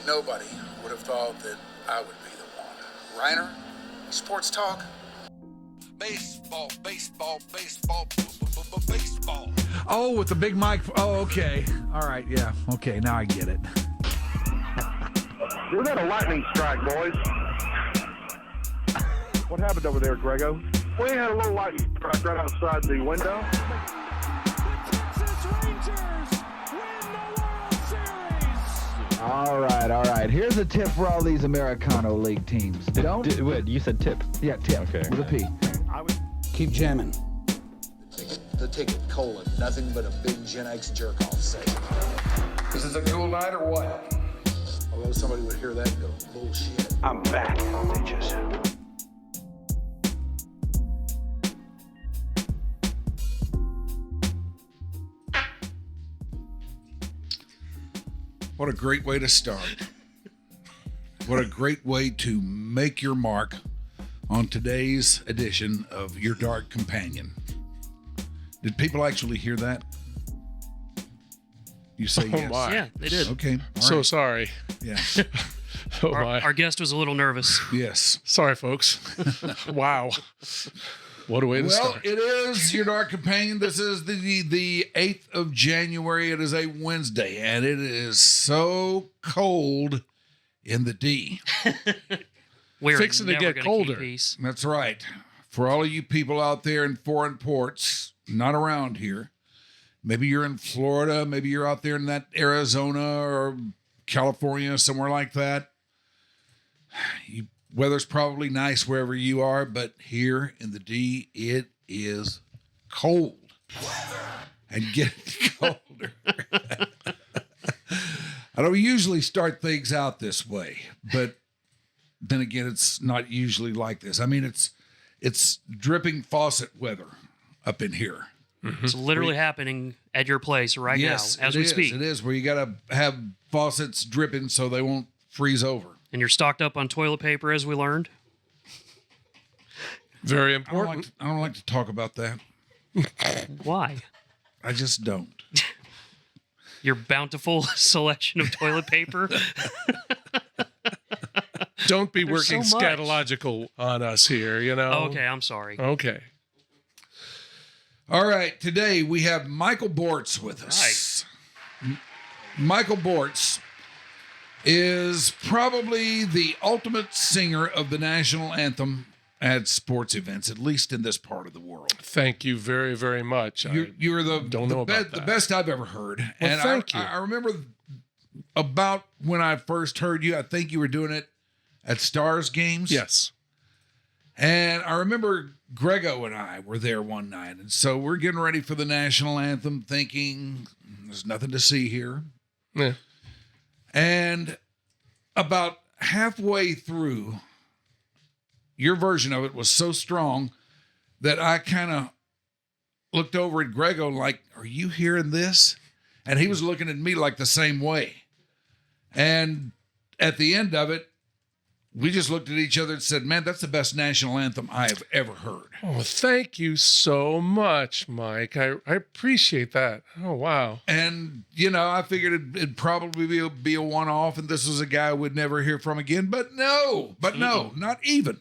Nobody would have thought that I would be the one. Rhyner, sports talk. Baseball, baseball, baseball, baseball. Oh, with the big mic. Oh, okay. All right, yeah. Okay, now I get it. We got a lightning strike, boys. What happened over there, Grego? We had a little lightning strike right outside the window. The Texas Rangers win the World Series. All right. Here's a tip for all these Americano League teams. Wait, you said tip? Yeah, tip. Okay. With a P. Keep jamming. The ticket, colon, nothing but a big Gen X jerk-off sake. This is a cool night or what? Although somebody would hear that and go, bullshit. I'm back, bitches. What a great way to start. What a great way to make your mark on today's edition of Your Dark Companion. Did people actually hear that? You say yes. My. Yeah, they did. Okay. All So right. sorry. Yeah. Our guest was a little nervous. Yes. Sorry, folks. Wow. What a way to Well, start. it is Your Dark Companion. This is the 8th of January. It is a Wednesday, and it is so cold in the D. We're Fixing to never get gonna colder. keep peace. That's right. For all of you people out there in foreign ports, not around here, maybe you're in Florida, maybe you're out there in that Arizona or California, somewhere like that. Weather's probably nice wherever you are, but here in the D, it is cold. And getting colder. I don't usually start things out this way, but then again, it's not usually like this. I mean, it's dripping faucet weather up in here. It's literally happening at your place right now as we speak. It is where you got to have faucets dripping so they won't freeze over. And you're stocked up on toilet paper, as we learned. Very I don't important. like to talk about that. Why? I just don't. Your bountiful selection of toilet paper. Don't be There's working so much. scatological on us here, you know? Okay, I'm sorry. Okay. All right, today we have Michael Borts with us. Michael Borts is probably the ultimate singer of the national anthem at sports events, at least in this part of the world. Thank you very, very much. You're the don't know about the that. best I've ever heard. Well, And thank you. I remember about when I first heard you, I think you were doing it at Stars games. Yes. And I remember Grego and I were there one night. And so we're getting ready for the national anthem, thinking there's nothing to see here. Yeah. And about halfway through, your version of it was so strong that I kind of looked over at Grego like, are you hearing this? And he was looking at me like the same way. And at the end of it, we just looked at each other and said, man, that's the best national anthem I have ever heard. Oh, thank you so much, Mike. I appreciate that. Oh, wow. And, you know, I figured it'd probably be a one-off and this was a guy we'd never hear from again. But no, not even.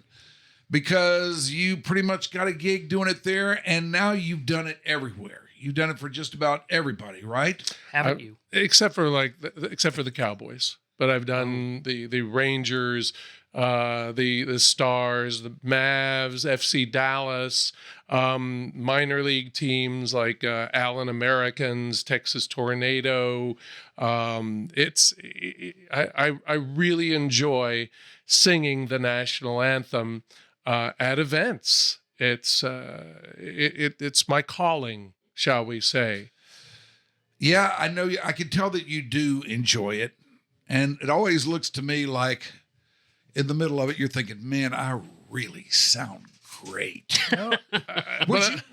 Because you pretty much got a gig doing it there, and now you've done it everywhere. You've done it for just about everybody, right? Haven't you? Except for the Cowboys. But I've done the Rangers, the Stars, the Mavs, FC Dallas, minor league teams like Allen Americans, Texas Tornado. I really enjoy singing the national anthem at events. It's my calling, shall we say? Yeah, I know. I can tell that you do enjoy it. And it always looks to me like in the middle of it, you're thinking, man, I really sound great.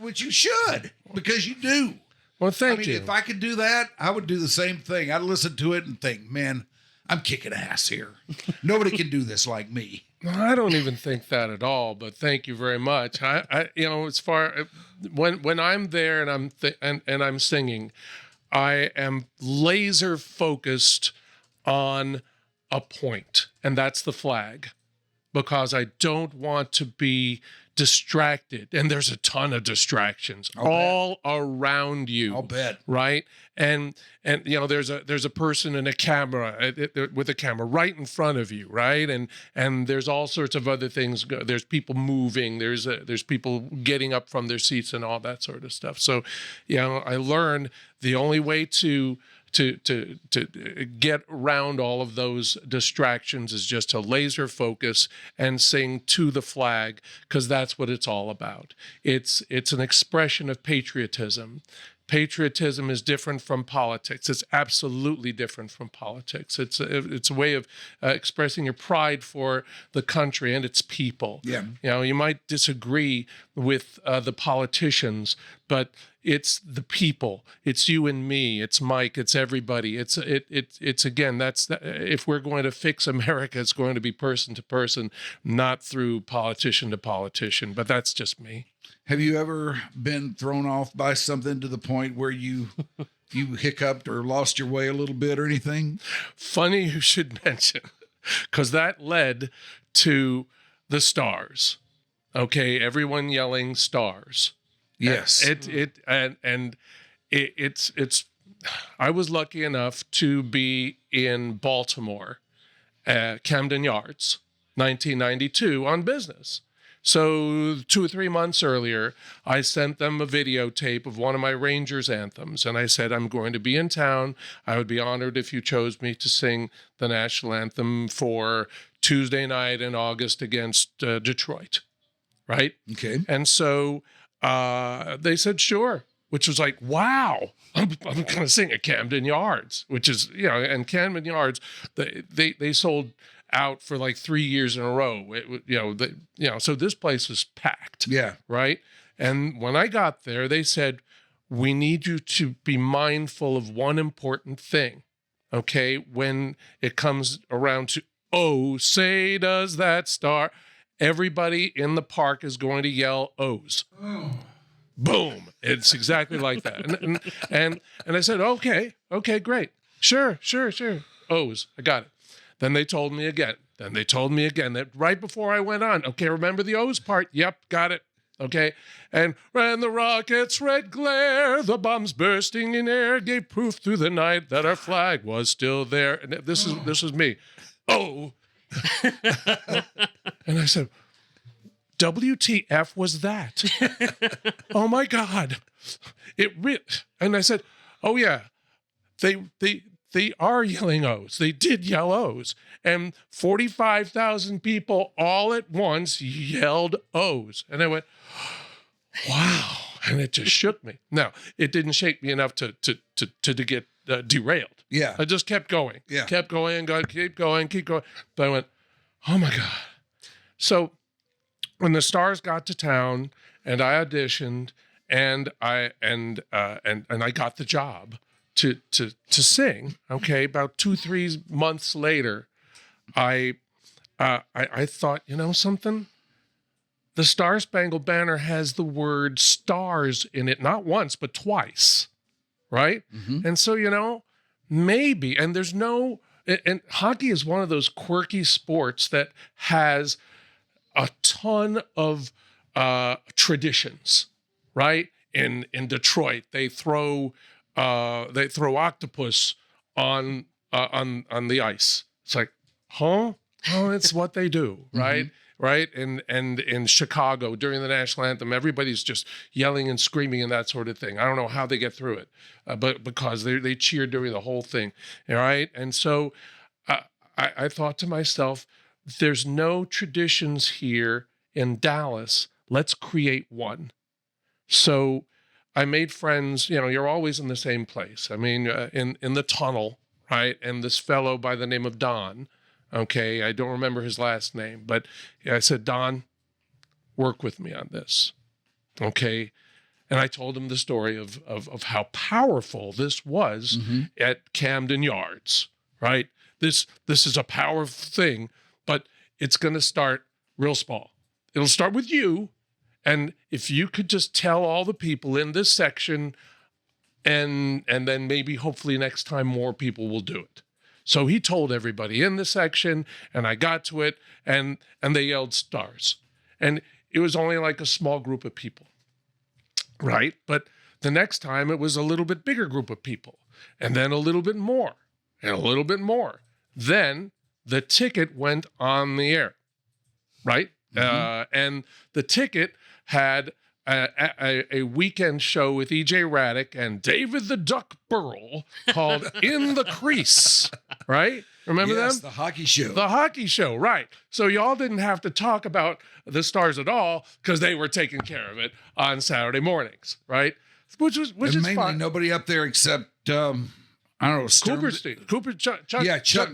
Which you should, because you do. Well, thank you. If I could do that, I would do the same thing. I'd listen to it and think, man, I'm kicking ass here. Nobody can do this like me. I don't even think that at all, but thank you very much. As far when I'm there and I'm singing, I am laser focused on a point, and that's the flag, because I don't want to be distracted. And there's a ton of distractions all around you. I'll bet. Right. And you know, there's a person in a camera with a camera right in front of you. Right. And there's all sorts of other things. There's people moving. There's people getting up from their seats and all that sort of stuff. So, you know, I learned the only way to get around all of those distractions is just to laser focus and sing to the flag, because that's what it's all about. It's an expression of patriotism. Patriotism is different from politics. It's absolutely different from politics. It's a way of expressing your pride for the country and its people. Yeah. You know, you might disagree with the politicians, but it's the people. It's you and me. It's Mike. It's everybody. It's again. If we're going to fix America, it's going to be person to person, not through politician to politician. But that's just me. Have you ever been thrown off by something to the point where you hiccuped or lost your way a little bit or anything? Funny you should mention, because that led to the stars. Okay, everyone yelling stars. Yes. It's I was lucky enough to be in Baltimore at Camden Yards, 1992, on business. So 2 or 3 months earlier, I sent them a videotape of one of my Rangers anthems, and I said, I'm going to be in town. I would be honored if you chose me to sing the national anthem for Tuesday night in August against Detroit, right? Okay. And so they said, sure, which was like, wow, I'm going to sing at Camden Yards, which is, you know, and Camden Yards, they sold out for like 3 years in a row. So this place was packed. Yeah. Right. And when I got there, they said, we need you to be mindful of one important thing. Okay. When it comes around to, oh, say does that star, everybody in the park is going to yell O's. Oh. Boom. It's exactly like that. And I said, okay, great. Sure. O's. I got it. Then they told me again. That right before I went on. Okay, remember the O's part? Yep, got it. Okay. And when the rocket's red glare, the bombs bursting in air gave proof through the night that our flag was still there. And this is me. Oh. And I said, WTF was that? Oh my God. And I said, oh yeah, they are yelling O's. They did yell O's. And 45,000 people all at once yelled O's. And I went, wow. And it just shook me. Now, it didn't shake me enough to get derailed. Yeah. I just kept going. Yeah. Keep going. But I went, oh my God. So when the stars got to town and I auditioned and I got the job to sing, okay, about 2-3 months later, I thought, you know something? The Star Spangled Banner has the word stars in it, not once, but twice, right? Mm-hmm. And so, you know, maybe, and hockey is one of those quirky sports that has a ton of traditions, right? In Detroit, they throw octopus on the ice. It's like, huh? Oh, it's what they do, right? Mm-hmm. Right? And in Chicago during the national anthem, everybody's just yelling and screaming and that sort of thing. I don't know how they get through it, but because they cheer during the whole thing, all right? And so I thought to myself, there's no traditions here in Dallas. Let's create one. So I made friends. You know, you're always in the same place. I mean, in the tunnel, right? And this fellow by the name of Don. Okay, I don't remember his last name, but I said, Don, work with me on this. Okay. And I told him the story of how powerful this was mm-hmm. at Camden Yards, right? This is a powerful thing, but it's going to start real small. It'll start with you. And if you could just tell all the people in this section, and then maybe hopefully next time more people will do it. So he told everybody in the section, and I got to it, and they yelled stars. And it was only like a small group of people, right? But the next time it was a little bit bigger group of people, and then a little bit more, and a little bit more. Then the ticket went on the air, right? And the ticket had a weekend show with E.J. Raddick and David the Duck Burrell called In the Crease, right? Remember them? The hockey show. The hockey show, right. So y'all didn't have to talk about the Stars at all because they were taking care of it on Saturday mornings, right? Which is mainly fine. nobody up there except I don't know, Chuck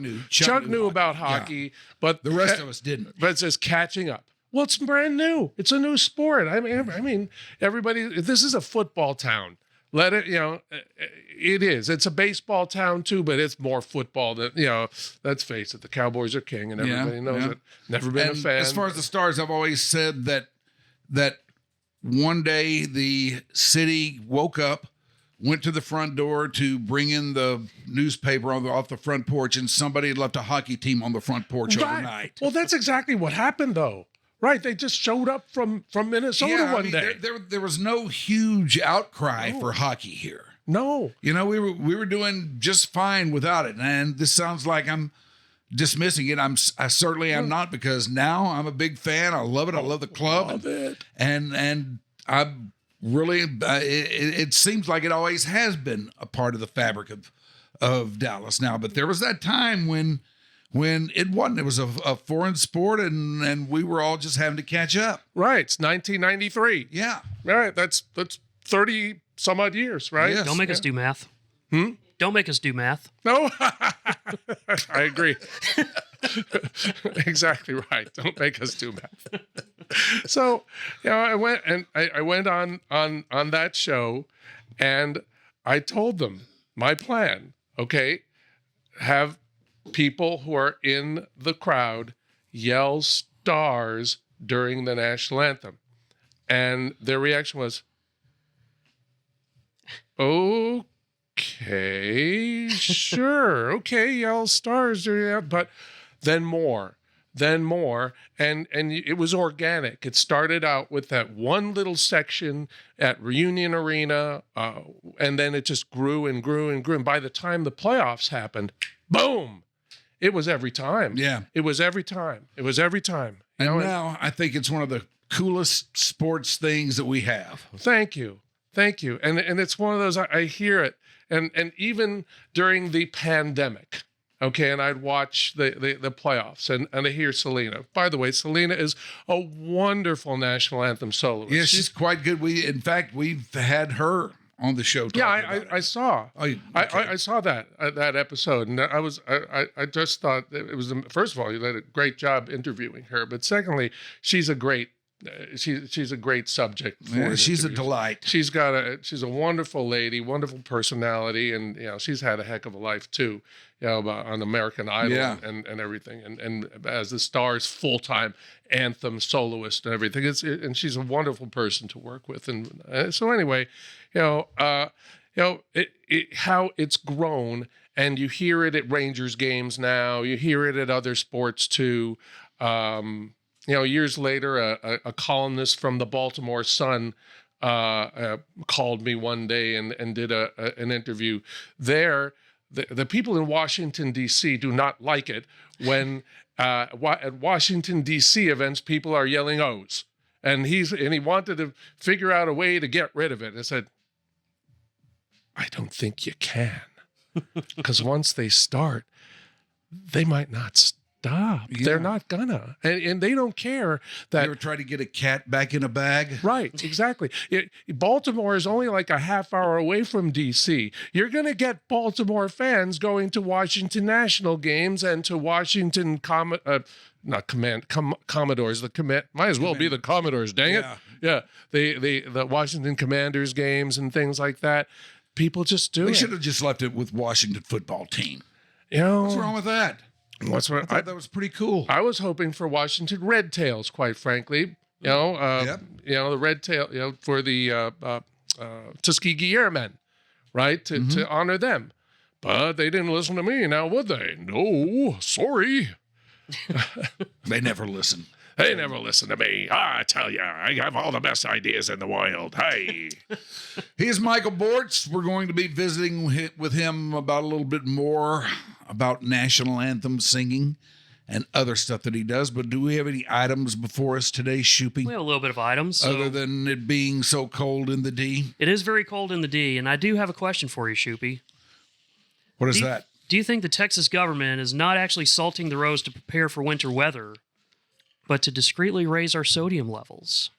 knew. Chuck knew about hockey, but the rest of us didn't. But it's just catching up. Well, it's brand new. It's a new sport. I mean, everybody. This is a football town. Let it, it is. It's a baseball town too, but it's more football than, let's face it, the Cowboys are king and everybody knows it. Never been a fan. As far as the Stars, I've always said that one day the city woke up, went to the front door to bring in the newspaper off the front porch, and somebody had left a hockey team on the front porch overnight. Well, that's exactly what happened though. Right, they just showed up from Minnesota one day. There was no huge outcry for hockey here. No, we were doing just fine without it. And this sounds like I'm dismissing it. I certainly am not, because now I'm a big fan. I love it. I love the club. Love it. And I really it seems like it always has been a part of the fabric of Dallas now. But there was that time when it wasn't. It was a foreign sport, and we were all just having to catch up. Right. It's 1993. Yeah. Right. That's 30 some odd years, right? Yes. Don't make us do math. Don't make us do math. No, I agree. Exactly right. Don't make us do math. So, I went on that show, and I told them my plan. Okay, have people who are in the crowd yell stars during the national anthem. And their reaction was, okay, sure. Okay, yell stars. But then more. And it was organic. It started out with that one little section at Reunion Arena, and then it just grew and grew and grew. And by the time the playoffs happened, boom! It was every time. Yeah. It was every time. And now I think it's one of the coolest sports things that we have. Thank you. And it's one of those, I hear it. And even during the pandemic, okay, and I'd watch the playoffs and I hear Selena. By the way, Selena is a wonderful national anthem soloist. Yeah, she's quite good. We've had her on the show. I saw. Oh, okay. I saw that episode, and I just thought it was, first of all, you did a great job interviewing her, but secondly, she's a great subject. She's a delight. She's a wonderful lady, wonderful personality, and she's had a heck of a life too. On American Idol and everything, and as the Stars full-time anthem soloist and everything. And she's a wonderful person to work with. And so anyway, how it's grown, and you hear it at Rangers games now. You hear it at other sports too. Years later, a columnist from the Baltimore Sun called me one day and did an interview there. The people in Washington, D.C. do not like it when at Washington, D.C. events, people are yelling O's. And he wanted to figure out a way to get rid of it. I said, I don't think you can. Because once they start, they might not stop. Yeah. They're not gonna. And they don't care that. You ever try to get a cat back in a bag? Right, exactly. Baltimore is only like a half hour away from D.C. You're going to get Baltimore fans going to Washington National games and to Washington Commodores. Might as well be the Commodores, dang it. Yeah, the Washington Commanders games and things like that. People just do it. We should have just left it with Washington football team. What's wrong with that? I thought that was pretty cool. I was hoping for Washington Red Tails, quite frankly. The Red Tail, for the Tuskegee Airmen, right? To honor them. But they didn't listen to me, now would they? No, sorry. They never listen. They never listen to me. I tell you, I have all the best ideas in the world. Hey. He's Michael Borts. We're going to be visiting with him about a little bit more about national anthem singing and other stuff that he does. But do we have any items before us today, Shoopy? We have a little bit of items. So Other than it being so cold in the D? it is very cold in the D, and I do have a question for you, Shoopy. What is that? Do you think the Texas government is not actually salting the roads to prepare for winter weather, but to discreetly raise our sodium levels?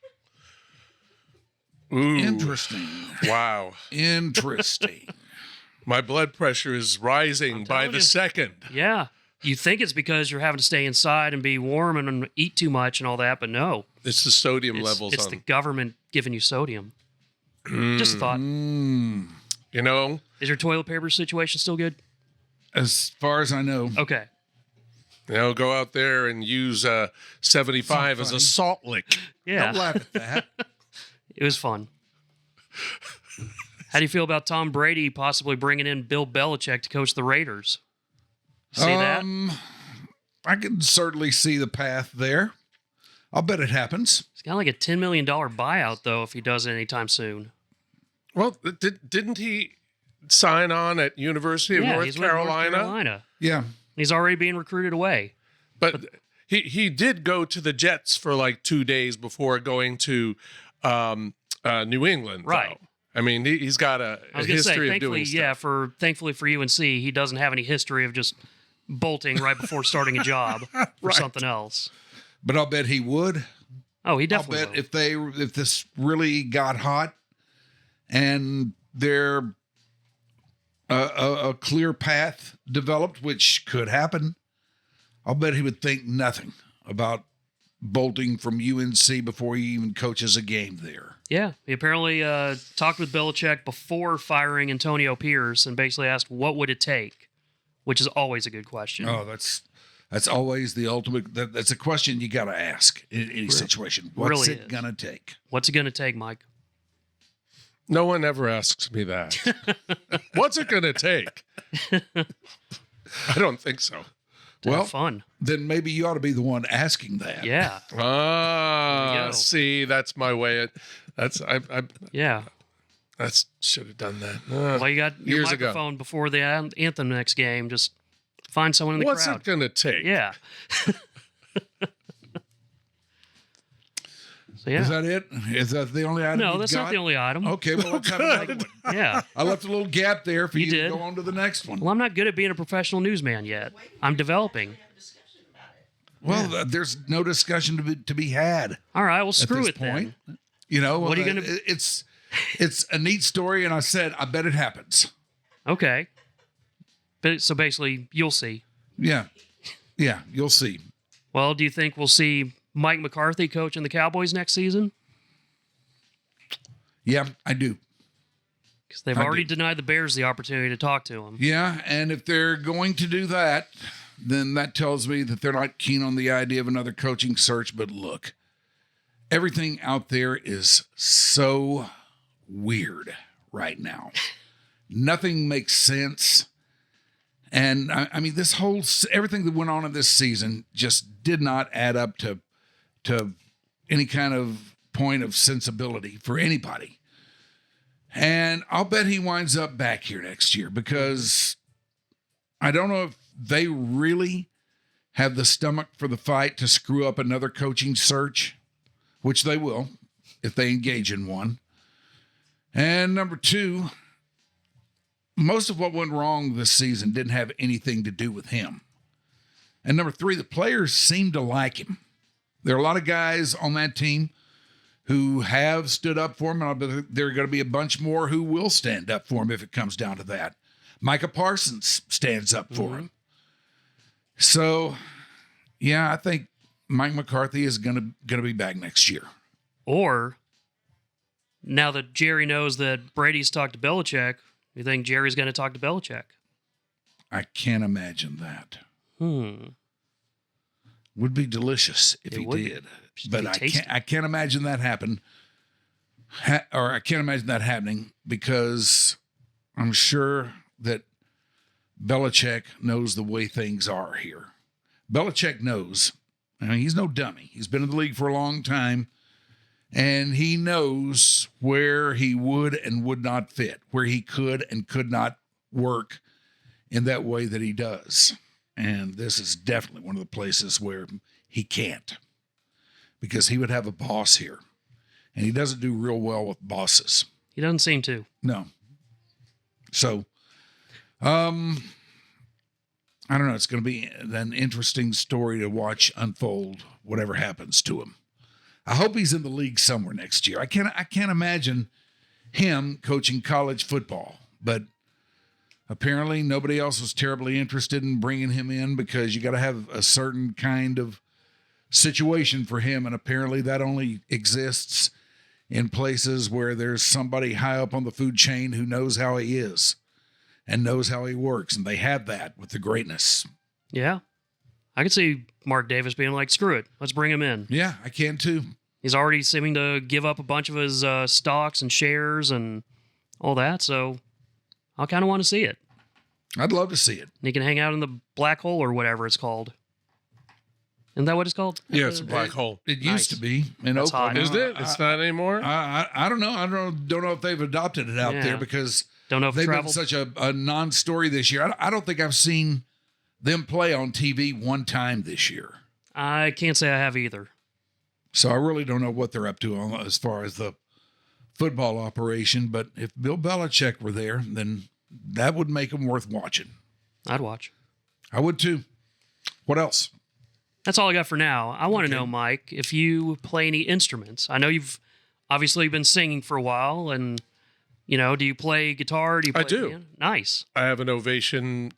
Ooh. Interesting. Wow. Interesting. My blood pressure is rising by telling the you. second. Yeah. You think it's because you're having to stay inside and be warm and eat too much and all that, but no. It's the sodium It's, levels it's on. the government giving you sodium. Just a thought. You know, Is your toilet paper situation still good? As far as I know. Okay. go out there and use 75 as a salt lick. Yeah. Don't laugh at that. It was fun. How do you feel about Tom Brady possibly bringing in Bill Belichick to coach the Raiders? See that? I can certainly see the path there. I'll bet it happens. It's got like a $10 million buyout, though, if he does it anytime soon. Well, didn't he sign on at University of Yeah, North he's with North Carolina? Carolina. Yeah. He's already being recruited away. But he did go to the Jets for like 2 days before going to New England. Right. Though. I mean, he's got a I was going to say, history of thankfully, doing stuff. thankfully for UNC, he doesn't have any history of just bolting right before starting a job or Right. something else. But I'll bet he would. Oh, he I'll definitely bet will. if this really got hot and there a clear path developed, which could happen, I'll bet he would think nothing about bolting from UNC before he even coaches a game there. Yeah, he apparently talked with Belichick before firing Antonio Pierce and basically asked what would it take, which is always a good question. Oh, that's always the ultimate. That's a question you got to ask in any situation. What's Really it is. gonna take? What's it going to take, Mike? No one ever asks me that. What's it going to take? I don't think so. To Well, have fun. Then maybe you ought to be the one asking that. Yeah, There you Ah, go. see, that's my way. yeah. That's should have done that. Well, you got your Years ago. microphone before the Anthem next game. Just find someone in the What's crowd. it going to take? Yeah. So yeah. Is that it? Is that the only item? No, you've that's got? not the only item. Okay, well, let's have another one. Yeah. I left a little gap there for You you, did. to go on to the next one. Well, I'm not good at being a professional newsman yet. I'm developing. Well, there's no discussion to be had All right, well, at screw this it point. then. You know, What are you gonna- It's a neat story, and I said I bet it happens. Okay. But so basically, you'll see. Yeah, you'll see. Well, do you think we'll see Mike McCarthy coaching the Cowboys next season? Yeah, I do. Because they've I already do. denied the Bears the opportunity to talk to him. Yeah, and if they're going to do that, then that tells me that they're not keen on the idea of another coaching search. But look, everything out there is so weird right now. Nothing makes sense. And I mean, everything that went on in this season just did not add up to any kind of point of sensibility for anybody. And I'll bet he winds up back here next year because I don't know if they really have the stomach for the fight to screw up another coaching search, which they will if they engage in one. And number two, most of what went wrong this season didn't have anything to do with him. And number three, the players seem to like him. There are a lot of guys on that team who have stood up for him, and I bet there are going to be a bunch more who will stand up for him if it comes down to that. Micah Parsons stands up for him. So, yeah, I think Mike McCarthy is going to be back next year. Or, now that Jerry knows that Brady's talked to Belichick, you think Jerry's going to talk to Belichick? I can't imagine that. Would be delicious if It he would. did, Just but be I tasty. can't imagine that happen. Or I can't imagine that happening because I'm sure that Belichick knows the way things are here. Belichick knows. I mean, he's no dummy. He's been in the league for a long time, and he knows where he would and would not fit, where he could and could not work in that way that he does. And this is definitely one of the places where he can't, because he would have a boss here, and he doesn't do real well with bosses. He doesn't seem to. No. So, I don't know. It's going to be an interesting story to watch unfold, whatever happens to him. I hope he's in the league somewhere next year. I can't imagine him coaching college football, but apparently nobody else was terribly interested in bringing him in, because you got to have a certain kind of situation for him. And apparently that only exists in places where there's somebody high up on the food chain who knows how he is and knows how he works. And they have that with the greatness. Yeah. I could see Mark Davis being like, screw it, let's bring him in. Yeah, I can too. He's already seeming to give up a bunch of his stocks and shares and all that, so I kind of want to see it. I'd love to see it. And he can hang out in the black hole or whatever it's called. Isn't that what it's called? Yeah, it's a black hole. It used to be in That's Oakland. hot. Isn't it? It's not anymore? I don't know. I don't know if they've adopted it out Yeah. there, because Don't know if it they've been traveled. such a non-story this year. I don't think I've seen them play on TV one time this year. I can't say I have either. So I really don't know what they're up to as far as the football operation. But if Bill Belichick were there, then that would make him worth watching. I'd watch. I would too. What else? That's all I got for now. I want to know, Mike, if you play any instruments. I know you've obviously been singing for a while, and, you know, do you play guitar? Do you play I do. piano? Nice. I have an Ovation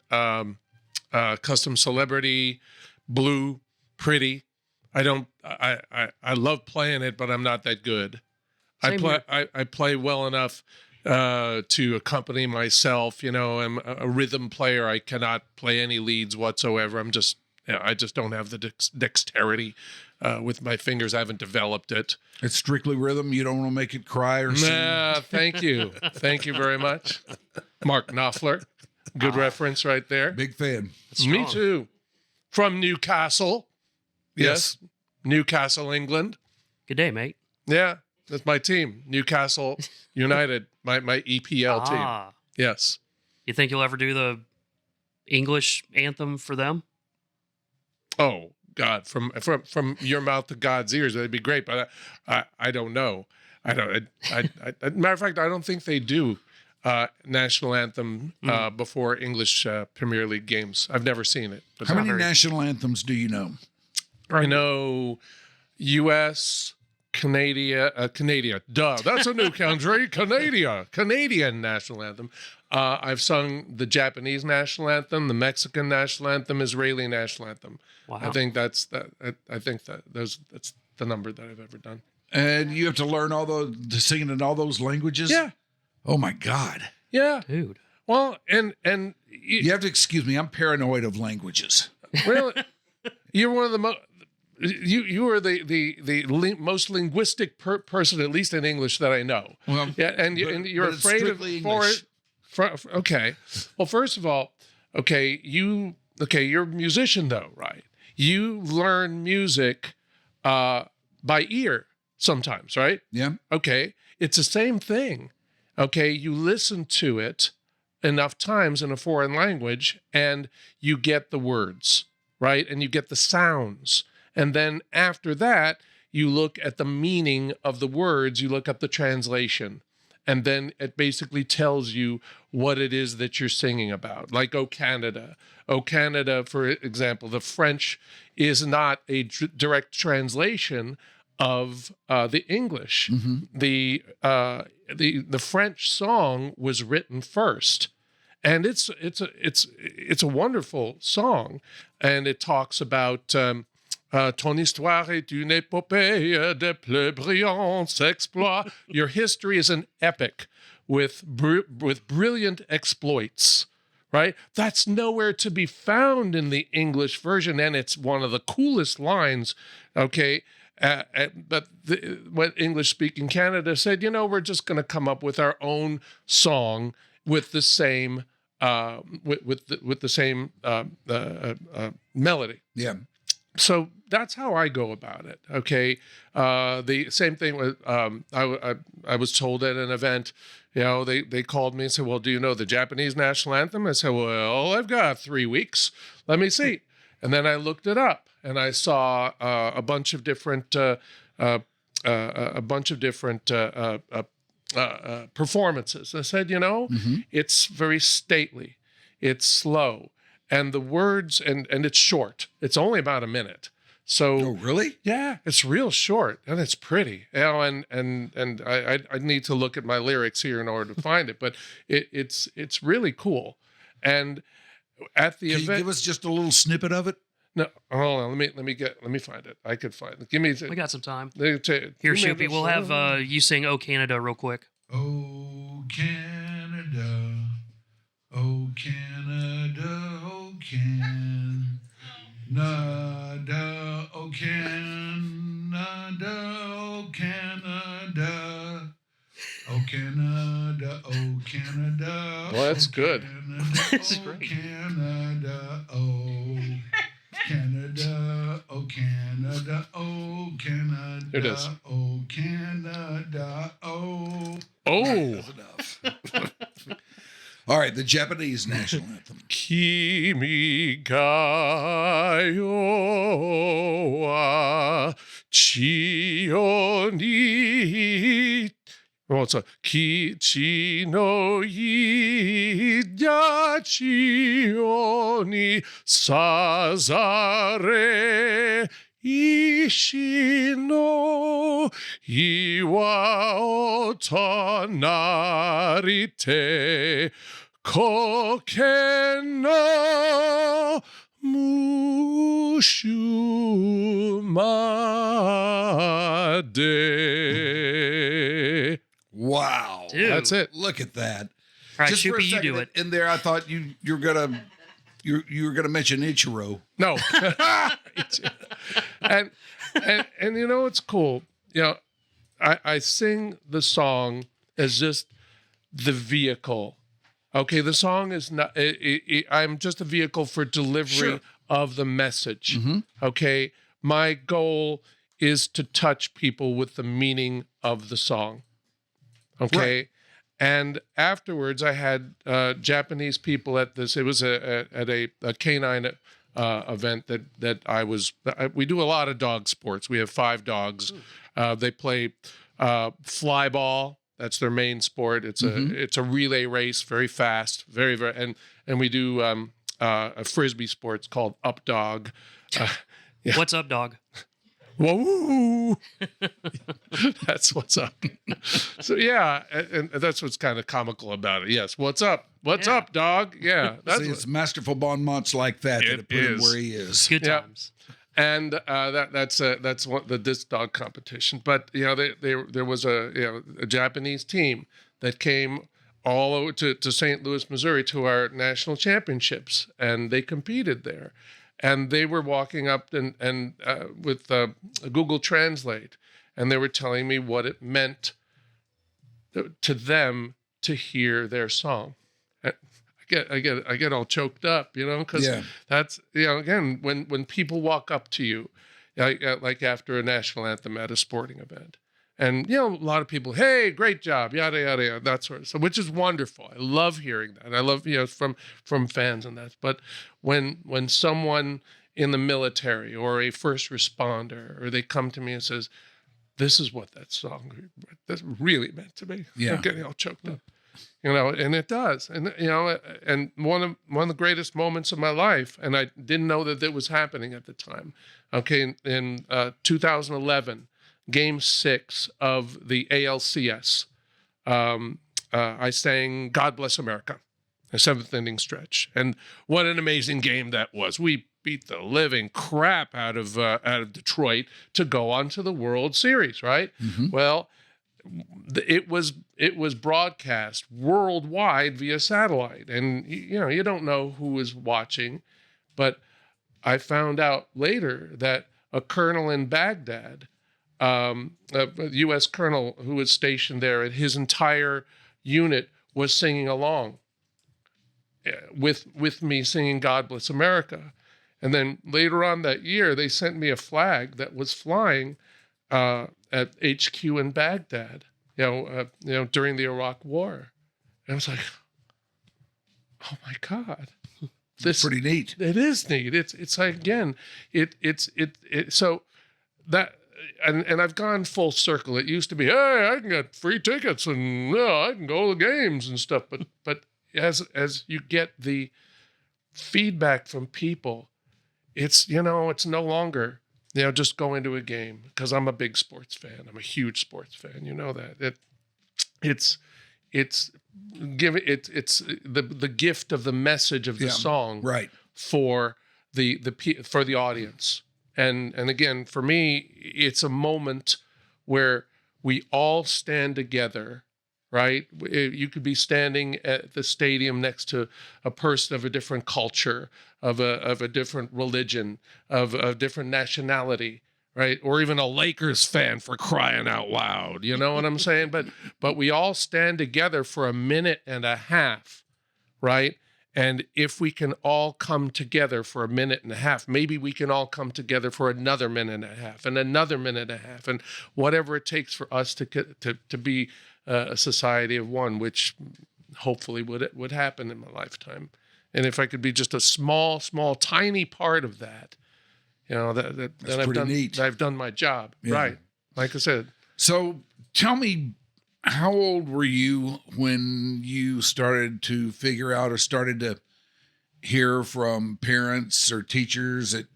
custom celebrity, blue, pretty. I love playing it, but I'm not that good. Same here. I play well enough to accompany myself. You know, I'm a rhythm player. I cannot play any leads whatsoever. I just don't have the dexterity with my fingers. I haven't developed it. It's strictly rhythm. You don't want to make it cry or sing. Nah, thank you. Thank you very much. Mark Knopfler. Good reference right there. Big fan. Me too. From Newcastle. Yes. Newcastle, England. Good day, mate. Yeah, that's my team. Newcastle United, my EPL team. Yes. You think you'll ever do the English anthem for them? Oh, God, from your mouth to God's ears, that'd be great. But I don't know. Matter of fact, I don't think they do national anthem before English Premier League games. I've never seen it. How many national anthems do you know? I know U.S., Canada. Duh, that's a new country. Canadian national anthem. I've sung the Japanese national anthem, the Mexican national anthem, Israeli national anthem. Wow. I think that's the number that I've ever done. And you have to learn to sing it in all those languages? Yeah. Oh my God. Yeah. Dude. Well, and You have to excuse me. I'm paranoid of languages. really, you're one of the most. You are the most linguistic person, at least in English, that I know. Well, yeah, and you're but it's afraid of strictly for English. it. Okay. Well, first of all, you're a musician though, right? You learn music by ear sometimes, right? Yeah. Okay. It's the same thing. Okay. You listen to it enough times in a foreign language and you get the words, right? And you get the sounds. And then after that, you look at the meaning of the words, you look up the translation, and then it basically tells you what it is that you're singing about. Like "O Canada." "O Canada," for example, the French is not a direct translation of the English. Mm-hmm. The French song was written first. And it's a wonderful song, and it talks about ton histoire est une épopée de plus brillants exploits. Your history is an epic with brilliant exploits, right? That's nowhere to be found in the English version, and it's one of the coolest lines. Okay. But what English-speaking Canada said, we're just going to come up with our own song with the same with the same melody. Yeah. So that's how I go about it. Okay. The same thing with I was told at an event, they called me and said, "Well, do you know the Japanese national anthem?" I said, "Well, I've got 3 weeks. Let me see." And then I looked it up, and I saw a bunch of different performances. I said, it's very stately, it's slow, and the words, and it's short. It's only about a minute. So, oh, really? Yeah, it's real short, and it's pretty. And I need to look at my lyrics here in order to find it, but it's really cool. And at the Can event, you give us just a little snippet of it? no, hold on. Let me find it. I could find it. Give me. We got some time. Here, Here, Shoopy, we'll have you sing "Oh Canada" real quick. Oh, Canada. Oh, Canada. Oh, Canada. Oh, Canada. Oh, Canada. Oh, Canada. Oh, Canada. Well, that's good. This is Oh, great. Canada. Oh, Canada. Oh, Canada. Oh, Canada. Here it is. Oh, Canada. Oh. Oh. That's enough. All right, the Japanese national anthem. Kimi ga yo wa chiyo ni. Oh, it's a kichi no i ya chiyo ni sazare ishi no iwa o tonarite koken no mushu made. Wow. Dude. That's it. Look at that. All right, Just for a Shoopy, you second do it. In there, I thought you were gonna mention Ichiro. No. and it's cool. I sing the song as just the vehicle. Okay, the song is not. I'm just a vehicle for delivery of the message. Okay, my goal is to touch people with the meaning of the song. Okay. Right. And afterwards, I had Japanese people at this. It was at a canine event that I was. We do a lot of dog sports. We have 5 dogs. They play fly ball. That's their main sport. It's a relay race, very fast, very very. And we do a frisbee sports called up dog. Yeah. What's up, dog? Whoa! That's what's up. So yeah, and that's what's kind of comical about it. Yes, what's up? What's up, dog? Yeah, that's See, it's masterful bon mots like that that have put him where he is. Good Yeah. times. And that's the disc dog competition. But there was a Japanese team that came all over to St. Louis, Missouri, to our national championships, and they competed there. And they were walking up and with Google Translate, and they were telling me what it meant to them to hear their song. I get all choked up, because that's again when people walk up to you, like after a national anthem at a sporting event, and a lot of people, hey, great job, yada yada yada, that sort of stuff, which is wonderful. I love hearing that. I love from fans and that. But when someone in the military or a first responder, or they come to me and says, this is what that song that really meant to me. Yeah. I'm getting all choked up. And it does. And, and one of the greatest moments of my life, and I didn't know that it was happening at the time. Okay. In 2011, Game 6 of the ALCS, I sang God Bless America, a 7th inning stretch. And what an amazing game that was. We beat the living crap out of Detroit to go on to the World Series, right? Well, it was broadcast worldwide via satellite, and you don't know who was watching, but I found out later that a colonel in Baghdad, a U.S. colonel who was stationed there, and his entire unit was singing along. with me singing "God Bless America," and then later on that year they sent me a flag that was flying at HQ in Baghdad, during the Iraq War, and I was like, "Oh my God, this Pretty neat." It is neat. It's like, again, so that. And I've gone full circle. It used to be, hey, I can get free tickets and I can go to the games and stuff. But as you get the feedback from people, it's no longer just going to a game, because I'm a big sports fan. I'm a huge sports fan. You know that it's the gift of the message of the song, right, for the audience. And again, for me, it's a moment where we all stand together, right? You could be standing at the stadium next to a person of a different culture, of a different religion, of a different nationality, right? Or even a Lakers fan, for crying out loud. You know what I'm saying? But we all stand together for a minute and a half, right? And if we can all come together for a minute and a half, maybe we can all come together for another minute and a half, and another minute and a half, and whatever it takes for us to be a society of one, which hopefully would happen in my lifetime. And if I could be just a small, tiny part of that, then I've done my job, right? Like I said. So tell me, how old were you when you started to figure out, or started to hear from parents or teachers that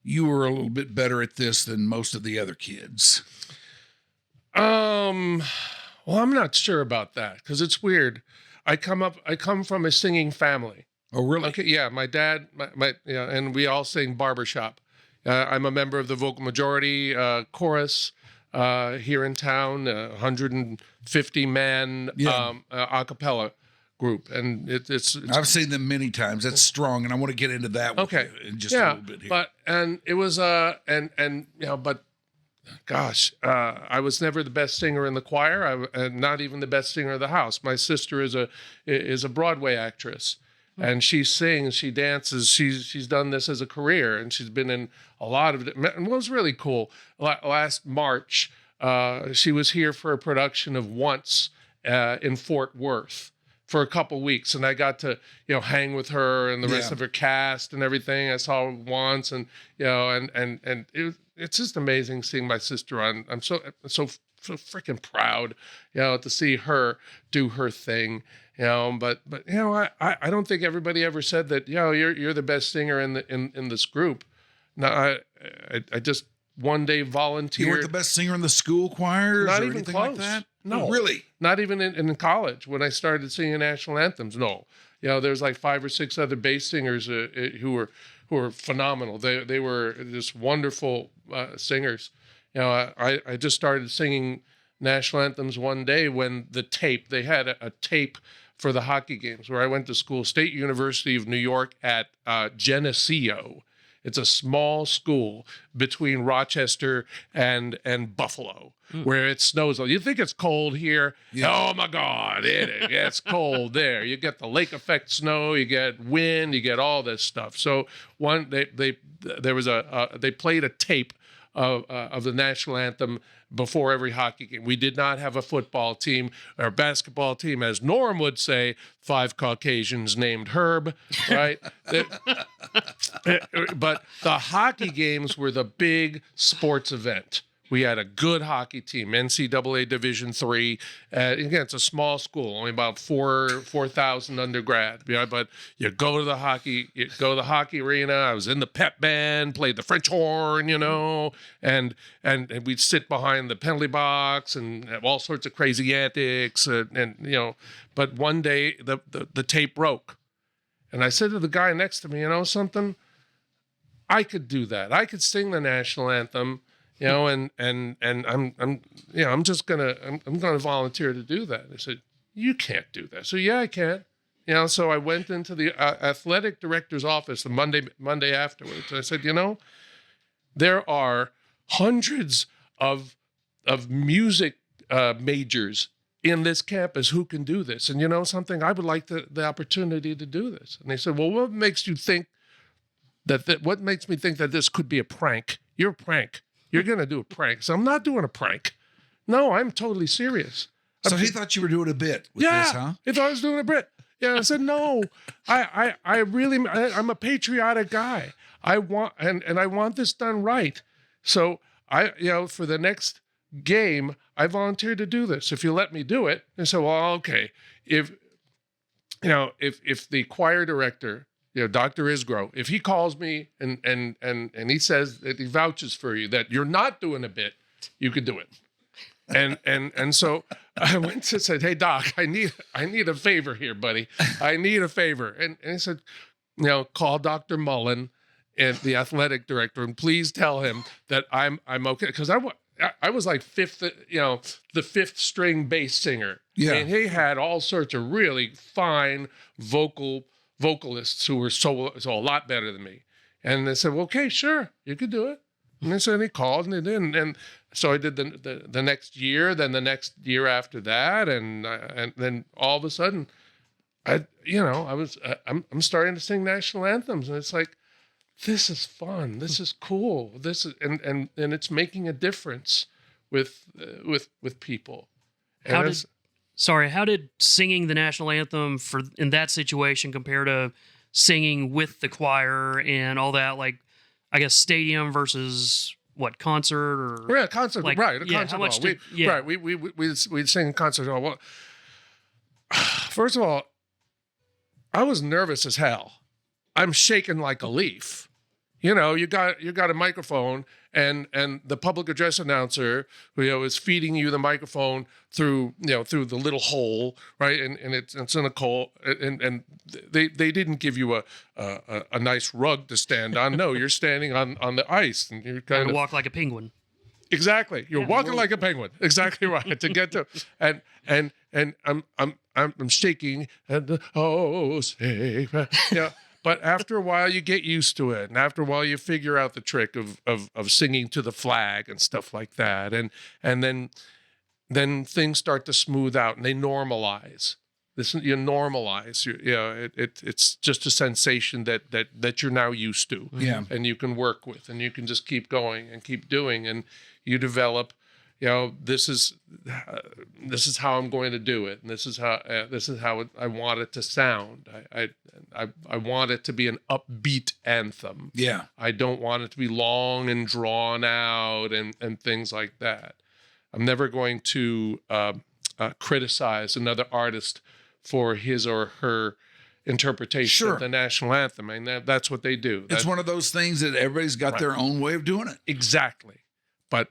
you were a little bit better at this than most of the other kids? Well, I'm not sure about that, because it's weird. I come from a singing family. Oh, really? Okay, yeah. My dad, and we all sing barbershop. I'm a member of the vocal majority chorus here in town, 150-man a cappella group, and it's I've seen them many times. That's strong, and I want to get into that with you in just a little bit here. It was but gosh, I was never the best singer in the choir. Not even the best singer of the house. My sister is a Broadway actress. And she sings, she dances, she's done this as a career, and she's been in a lot of it. And what was really cool, last March, she was here for a production of Once in Fort Worth for a couple weeks, and I got to hang with her and the rest of her cast and everything. I saw her once, and it's just amazing seeing my sister on. I'm so freaking proud, to see her do her thing. But I don't think everybody ever said that. You're the best singer in this group. No, I just one day volunteered. You weren't the best singer in the school choirs, not or even anything close. like that. No, really, not even in college when I started singing national anthems. No, there's like 5 or 6 other bass singers who were phenomenal. They were just wonderful singers. I just started singing national anthems one day when they had a tape for the hockey games where I went to school, State University of New York at Geneseo. It's a small school between Rochester and Buffalo, where it snows. You think it's cold here? Yeah. Oh my God, it gets cold there. You get the lake effect snow, you get wind, you get all this stuff. So they played a tape of the national anthem before every hockey game. We did not have a football team or basketball team, as Norm would say, 5 Caucasians named Herb, right? But the hockey games were the big sports event. We had a good hockey team, NCAA Division III. Again, it's a small school, only about 4,000 undergrad. But you go to the hockey arena. I was in the pep band, played the French horn, and we'd sit behind the penalty box and have all sorts of crazy antics, and. But one day the tape broke, and I said to the guy next to me, something, I could do that. I could sing the national anthem. And I'm just gonna volunteer to do that. I said, you can't do that. So yeah, I can. So I went into the athletic director's office the Monday afterwards. And I said, there are hundreds of music majors in this campus who can do this. And you know something, I would like the opportunity to do this. And they said, well, what makes you think what makes me think that this could be a prank? You're a prank. You're going to do a prank. So I'm not doing a prank. No, I'm totally serious. So he thought you were doing a bit with this, huh? He thought I was doing a bit. Yeah, I said, no, I'm a patriotic guy. I want, and I want this done right. So for the next game, I volunteered to do this. If you let me do it. And so, well, okay. If the choir director, Dr. Isgro, if he calls me and he says that he vouches for you, that you're not doing a bit, you could do it. And so I went and said, hey, Doc, I need a favor here, buddy. I need a favor. And he said, call Dr. Mullen and the athletic director, and please tell him that I'm okay. Because I was like the fifth string bass singer. Yeah. And he had all sorts of really fine vocalists who were so a lot better than me. And they said, well, okay, sure, you could do it. And so he called and he did. And so I did the next year, then the next year after that. And then all of a sudden, I'm starting to sing national anthems. And it's like, this is fun. This is cool. This is, and it's making a difference with people. And how did singing the national anthem in that situation compare to singing with the choir and all that? Like, I guess stadium versus what, concert or concert, like, right? A yeah, concert how much hall. Right. We'd sing in concert hall. Well, first of all, I was nervous as hell. I'm shaking like a leaf. You got a microphone and the public address announcer who is feeding you the microphone through the little hole, right? And it's in a coal, and they didn't give you a nice rug to stand on. No, you're standing on the ice and you're kind of walk like a penguin. Exactly. You're walking like a penguin. Exactly right. To get to and I'm shaking and say But after a while, you get used to it, and after a while, you figure out the trick of singing to the flag and stuff like that, and then things start to smooth out and they normalize. You normalize. It's just a sensation that you're now used to, and you can work with, and you can just keep going and keep doing, and you develop. This is how I'm going to do it, and this is how I want it to sound. I want it to be an upbeat anthem. Yeah, I don't want it to be long and drawn out and things like that. I'm never going to criticize another artist for his or her interpretation of the national anthem. I mean, that's what they do. It's one of those things that everybody's got their own way of doing it. Exactly, but.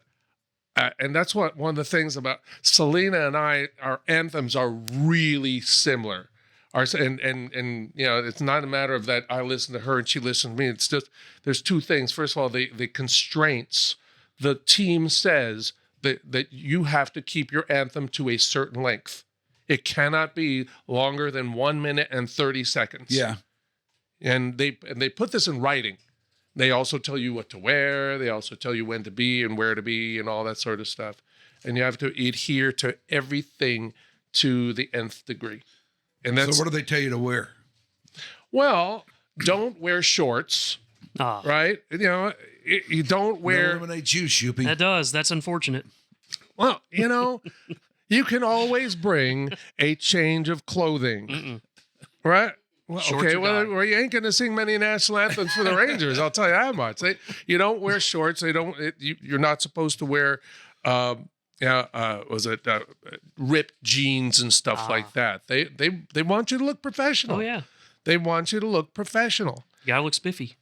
And that's one of the things about Selena and I, our anthems are really similar. And it's not a matter of that I listen to her and she listens to me. It's just, there's two things. First of all, the constraints. The team says that you have to keep your anthem to a certain length. It cannot be longer than 1 minute and 30 seconds. Yeah. And they put this in writing. They also tell you what to wear. They also tell you when to be and where to be and all that sort of stuff. And you have to adhere to everything to the nth degree. And that's, so what do they tell you to wear? Well, don't wear shorts, right? You don't wear... That eliminates you, Shoopy. That does. That's unfortunate. Well, you can always bring a change of clothing, right? Well, okay, well, you ain't going to sing many national anthems for the Rangers. I'll tell you that much. You don't wear shorts. You're not supposed to wear, ripped jeans and stuff like that. They want you to look professional. Oh yeah, they want you to look professional. You gotta look spiffy.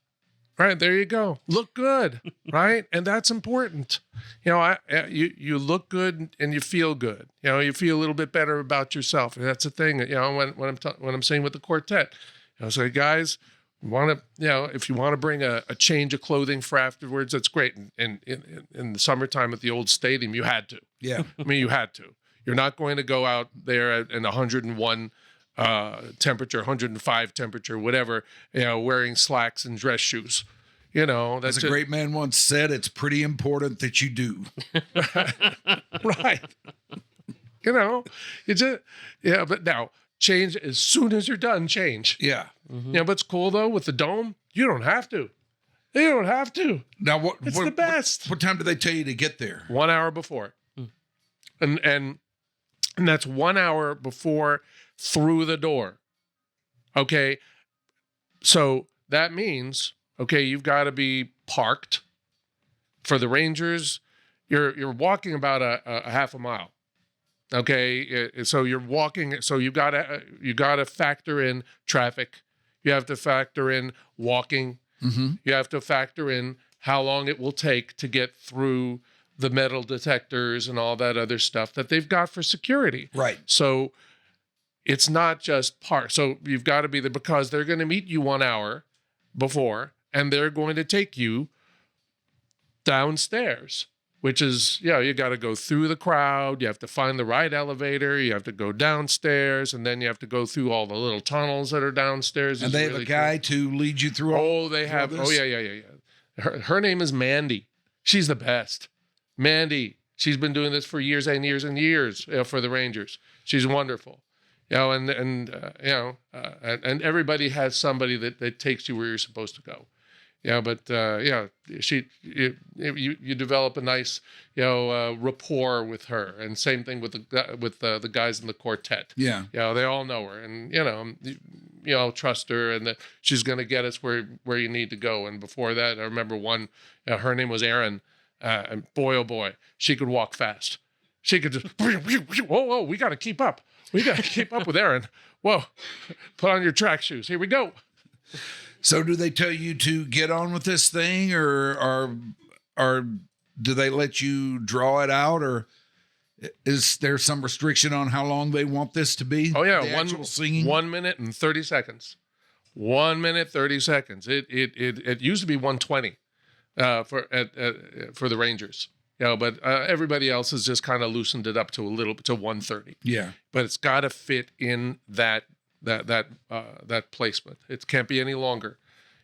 Right, there you go. Look good, right? And that's important. You look good and you feel good. You feel a little bit better about yourself. And that's the thing. When I'm saying with the quartet, so guys, if you want to bring a change of clothing for afterwards, that's great. And in the summertime at the old stadium, you had to. Yeah, I mean, you had to. You're not going to go out there in 101 temperature, 105 temperature, whatever, wearing slacks and dress shoes. That's as a great man once said, it's pretty important that you do. Right. You know, you just, yeah, but now change as soon as you're done, change. Yeah. You know, what's cool though with the dome, you don't have to. You don't have to. Now, It's the best. What time do they tell you to get there? 1 hour before. And that's 1 hour before through the door. Okay. So that means, okay, you've got to be parked. For the Rangers, you're walking about a half a mile. Okay. So you're walking. So you gotta factor in traffic. You have to factor in walking. Mm-hmm. You have to factor in how long it will take to get through the metal detectors and all that other stuff that they've got for security. Right. So it's not just park. So you've got to be there because they're going to meet you 1 hour before and they're going to take you downstairs, which is, you got to go through the crowd. You have to find the right elevator. You have to go downstairs, and then you have to go through all the little tunnels that are downstairs. And they have a guy to lead you through all. Oh, they have. this? Oh, yeah. Her name is Mandy. She's the best. Mandy. She's been doing this for years and years and years for the Rangers. She's wonderful. And everybody has somebody that takes you where you're supposed to go. Yeah, but you develop a nice rapport with her, and same thing with the guys in the quartet. Yeah, they all know her, and trust her, and that she's going to get us where you need to go. And before that, I remember one. Her name was Erin, and boy, oh boy, she could walk fast. She could just whoa, we got to keep up. We got to keep up with Erin. Whoa, put on your track shoes. Here we go. So do they tell you to get on with this thing, or do they let you draw it out, or is there some restriction on how long they want this to be? Oh yeah, the actual singing? 1 minute and 30 seconds. 1 minute 30 seconds. It used to be 120 for the Rangers. But everybody else has just kind of loosened it up to 130. Yeah, but it's got to fit in that placement. It can't be any longer.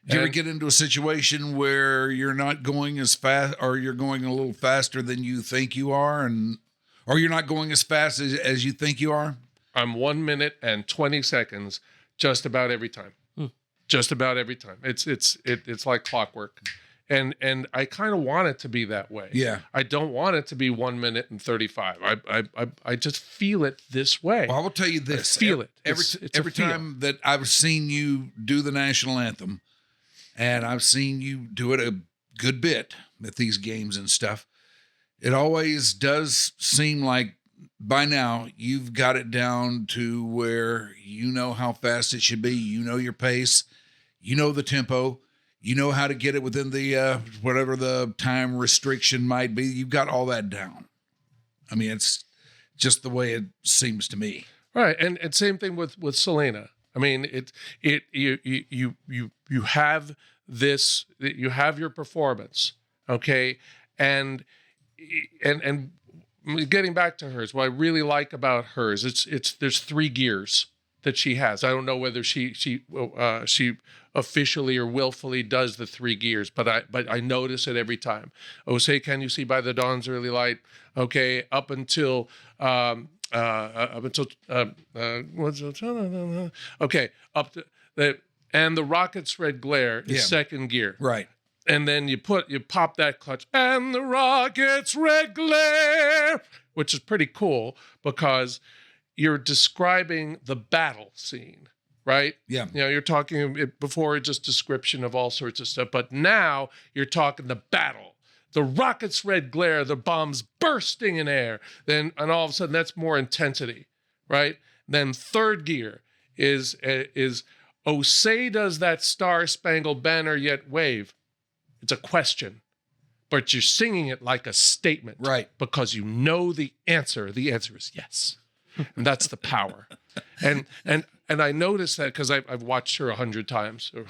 Do you ever get into a situation where you're not going as fast, or you're going a little faster than you think you are, or you're not going as fast as you think you are? I'm 1 minute and 20 seconds just about every time. Just about every time. It's like clockwork. And I kind of want it to be that way. Yeah. I don't want it to be 1 minute and 35. I just feel it this way. Well, I will tell you this. I feel it. Every time that I've seen you do the national anthem, and I've seen you do it a good bit at these games and stuff, it always does seem like by now you've got it down to where you know how fast it should be. You know your pace. You know the tempo. You know how to get it within the whatever the time restriction might be. You've got all that down. I mean, it's just the way it seems to me. Right, and same thing with Selena. I mean, you have this. You have your performance, okay, and getting back to hers. What I really like about hers, there's 3 gears that she has. I don't know whether she officially or willfully does the 3 gears, but I notice it every time. Oh, say, can you see by the dawn's early light? Okay, up until what's it? Okay, up to the and the rocket's red glare is 2nd gear. Right. And then you pop that clutch and the rocket's red glare, which is pretty cool because you're describing the battle scene, right? Yeah. You're talking before just description of all sorts of stuff, but now you're talking the battle. The rocket's red glare, the bombs bursting in air. And all of a sudden that's more intensity, right? Then 3rd gear is oh, say does that star-spangled banner yet wave? It's a question, but you're singing it like a statement, right? Because you know the answer. The answer is yes, and that's the power. And I noticed that because I've watched her 100 times, or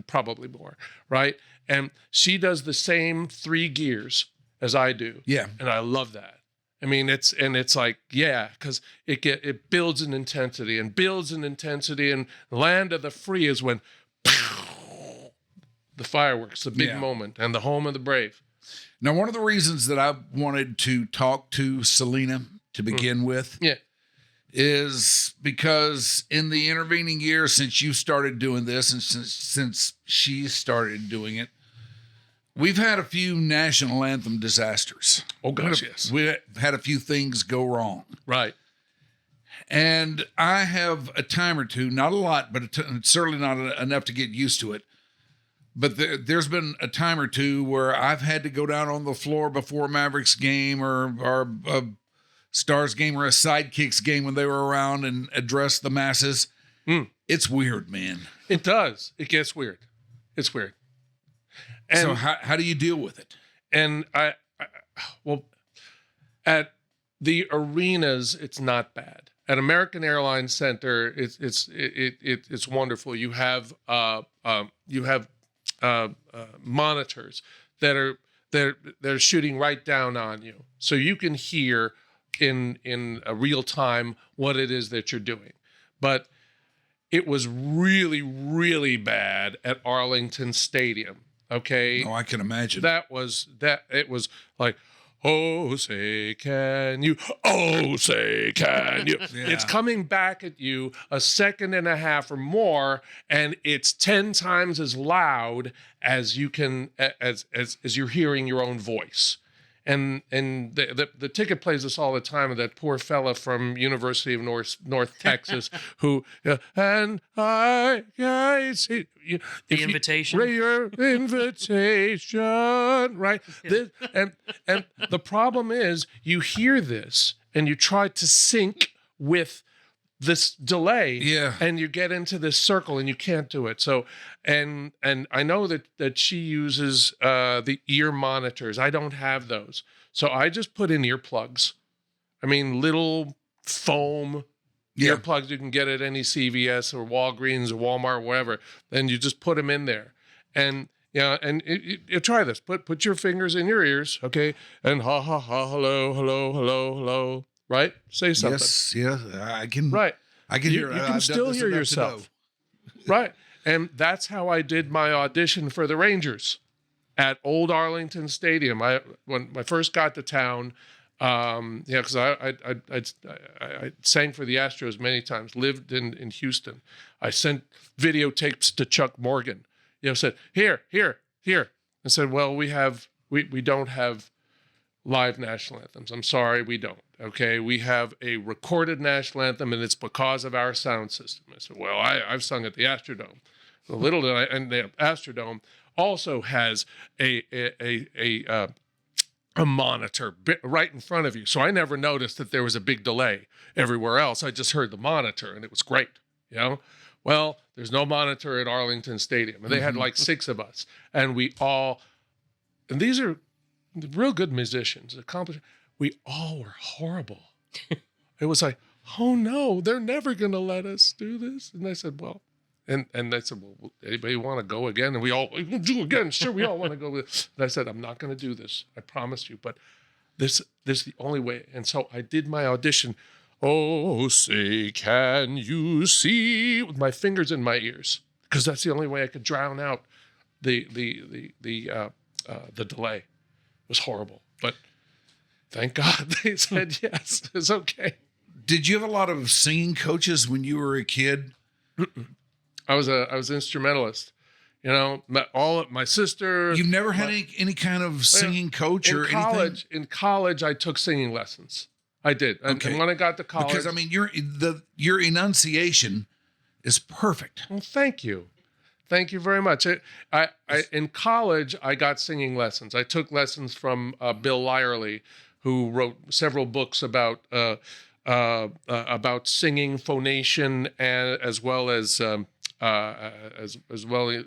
probably more, right? And she does the same 3 gears as I do. Yeah, and I love that. I mean, it's like, because it builds an intensity, and Land of the Free is when the fireworks, the big moment, and the Home of the Brave. Now, one of the reasons that I wanted to talk to Selena to begin with. Yeah. Is because in the intervening years since you started doing this and since she started doing it, we've had a few national anthem disasters. Oh, gosh, yes. We've had a few things go wrong. Right. And I have a time or two, not a lot, but certainly not enough to get used to it. But there's been a time or two where I've had to go down on the floor before a Mavericks game or a Stars game or a Sidekicks game when they were around and address the masses. It's weird, man. It does. It gets weird. It's weird. And so how do you deal with it? And I at the arenas, it's not bad. At American Airlines Center, it's wonderful. You have monitors that are shooting right down on you, so you can hear in a real time what it is that you're doing. But it was really, really bad at Arlington Stadium. Okay. Oh, I can imagine. It was like, oh, say can you, oh, say can you. Yeah. It's coming back at you a second and a half or more, and it's 10 times as loud as you can, as you're hearing your own voice. And the ticket plays this all the time of that poor fella from University of North Texas who and I see you, The invitation. Your invitation, right? And the problem is you hear this and you try to sync with this delay, and you get into this circle and you can't do it. So, and I know that she uses the ear monitors. I don't have those, so I just put in earplugs. I mean, little foam earplugs you can get at any CVS or Walgreens or Walmart, wherever. And you just put them in there, and you try this. Put your fingers in your ears, okay? And ha ha ha, hello, hello, hello, hello. Right? Say something. Yes, I can. Right. I can hear. You can still hear yourself. Right. And that's how I did my audition for the Rangers at Old Arlington Stadium. When I first got to town, because I sang for the Astros many times. Lived in Houston. I sent videotapes to Chuck Morgan. Said here, and said, well, we don't have live national anthems. I'm sorry, we don't. Okay, we have a recorded national anthem, and it's because of our sound system. I said, well, I've sung at the Astrodome. Little did I, and the Astrodome also has a monitor right in front of you. So I never noticed that there was a big delay everywhere else. I just heard the monitor, and it was great. Well, there's no monitor at Arlington Stadium, and they had like 6 of us, and and these are real good musicians, accomplished. We all were horrible. It was like, oh no, they're never going to let us do this. And I said, well, and they said, well, anybody want to go again? And we all, we'll do again. Sure, we all want to go. And I said, I'm not going to do this. I promise you. But this is the only way. And so I did my audition. Oh, say, can you see? With my fingers in my ears, because that's the only way I could drown out the delay. It was horrible, but thank God they said yes. It's okay. Did you have a lot of singing coaches when you were a kid? I was an instrumentalist. My sister. You've never had any kind of singing coach or anything? In college, I took singing lessons. I did. And when I got to college, because I mean, your enunciation is perfect. Well, thank you. Thank you very much. I in college, I got singing lessons. I took lessons from Bill Lyerly, who wrote several books about singing, phonation, and as well as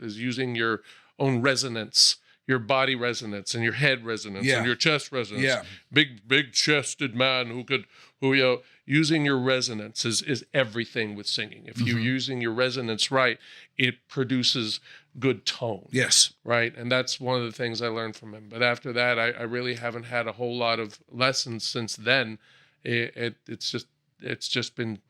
using your own resonance, your body resonance, and your head resonance, and your chest resonance. Yeah. Big chested man who using your resonance is everything with singing. If you're using your resonance right, it produces good tone. Yes. Right. And that's one of the things I learned from him. But after that, I really haven't had a whole lot of lessons since then. It's just been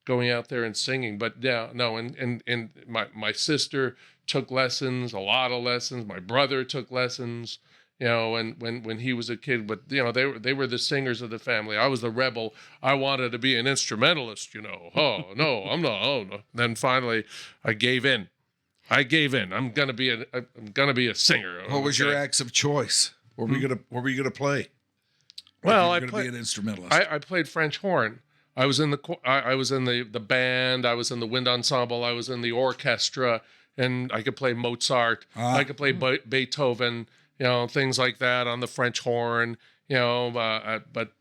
going out there and singing. But yeah, no. And my sister took lessons, a lot of lessons. My brother took lessons. You know, when he was a kid, but you know, they were the singers of the family. I was the rebel. I wanted to be an instrumentalist, you know. Oh no, I'm not. Oh no. Then finally I gave in. I'm gonna be a singer. What was your acts of choice? What were you gonna play? Well, I played be an instrumentalist. I played French horn. I was in the band. I was in the wind ensemble. I was in the orchestra, and I could play Mozart. I could play Beethoven. You know, things like that on the French horn. You know, but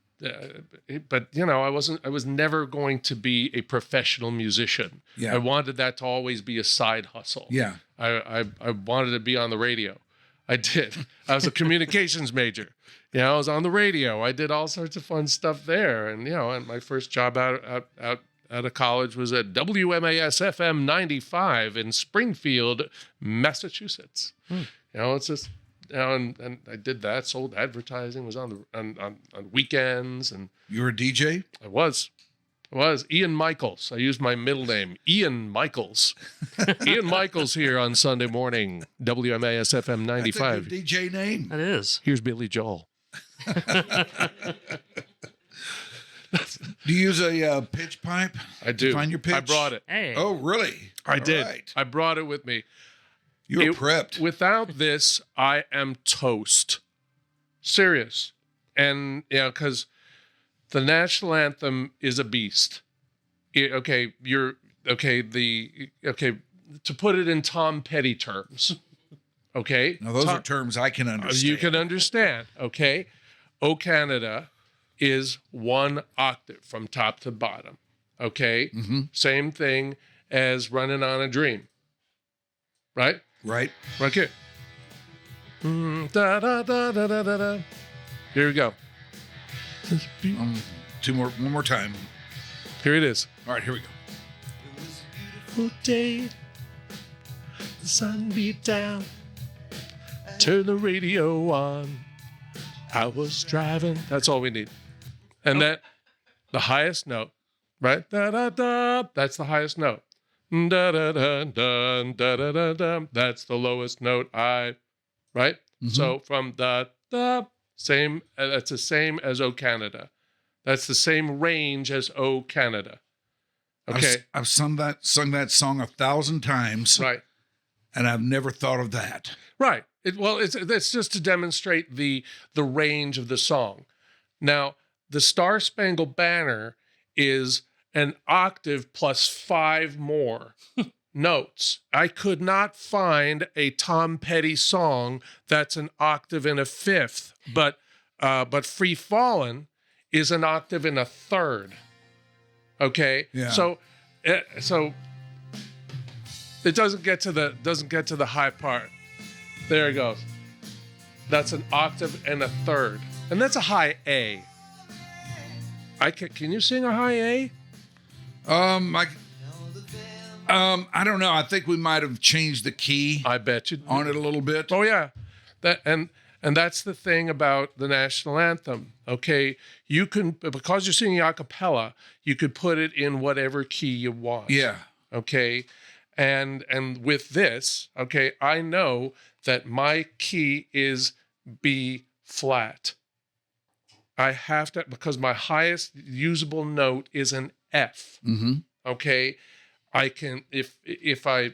you know, I was never going to be a professional musician. Yeah. I wanted that to always be a side hustle. Yeah. I wanted to be on the radio. I did. I was a communications major. You know, I was on the radio. I did all sorts of fun stuff there. And, you know, and my first job out of college was at WMAS FM 95 in Springfield, Massachusetts. You know, it's just, you know, and I did that, sold advertising, was on weekends. And you were a DJ? I was Ian Michaels. I used my middle name, Ian Michaels. Ian Michaels here on Sunday morning, WMAS FM 95. That's a good DJ name. That is. Here's Billy Joel. Do you use a pitch pipe? I do. To find your pitch? I brought it. Hey. Oh, really? I did. Right. I brought it with me. You were prepped. Without this, I am toast. Serious. And, you know, because the national anthem is a beast. To put it in Tom Petty terms. Okay? Now, those are terms I can understand. You can understand. Okay? O Canada is one octave from top to bottom. Okay? Mm-hmm. Same thing as Running on a Dream. Right? Right. Right here. Da, da, da, da, da, da. Here we go. One more time. Here it is. All right, here we go. It was a beautiful day. The sun beat down. Turn the radio on. I was driving. That's all we need. And that, the highest note, right? Da, da, da. That's the highest note. Da, da, da, da, da, da, da, da. That's the lowest note. Right? Mm-hmm. So from the same, that's the same as O Canada. That's the same range as O Canada. Okay. I've sung that song 1,000 times. Right. And I've never thought of that. Right. It's just to demonstrate the range of the song. Now, the Star Spangled Banner is an octave plus 5 more notes. I could not find a Tom Petty song that's an octave and a fifth, but Free Fallin' is an octave and a third. Okay? Yeah. So it doesn't get to the high part. There it goes. That's an octave and a third. And that's a high A. Can you sing a high A? I don't know. I think we might have changed the key. I bet you on it a little bit. Oh yeah, and that's the thing about the national anthem. Okay, you can, because you're singing a cappella, you could put it in whatever key you want. Yeah. Okay, and with this, okay, I know that my key is B flat. I have to, because my highest usable note is an F. Mm-hmm. Okay, I can, if I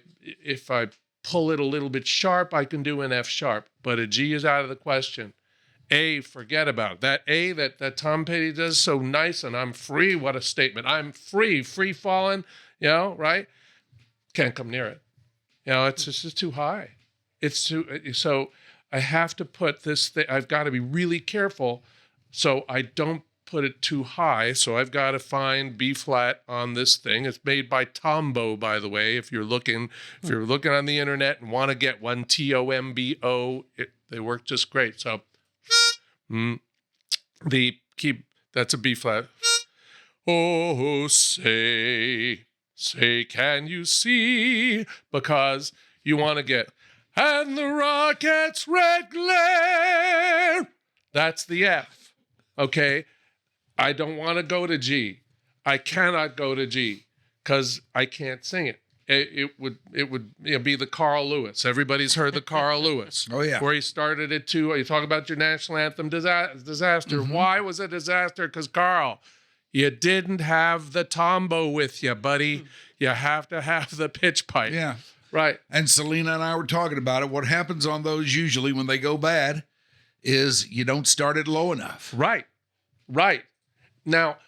pull it a little bit sharp, I can do an F sharp, but a G is out of the question. A, forget about it. That A that Tom Petty does so nice, and I'm free. What a statement! I'm free falling. You know, right? Can't come near it. You know, it's just too high. It's too. So I have to put this thing. I've got to be really careful so I don't put it too high. So I've got to find B flat on this thing. It's made by Tombo, by the way. If you're looking on the internet and want to get one, Tombo, they work just great. So the key, that's a B flat. Oh, say, can you see? Because you want to get, and the rocket's red glare. That's the F. Okay, I don't want to go to G. I cannot go to G because I can't sing it. it would be the Carl Lewis. Everybody's heard the Carl Lewis. Oh, yeah. Where he started it too. You talk about your national anthem disaster. Why was it a disaster? Because Carl, you didn't have the tombo with you, buddy. You have to have the pitch pipe. Yeah. Right. And Selena and I were talking about it. What happens on those usually when they go bad is you don't start it low enough. Right. Now,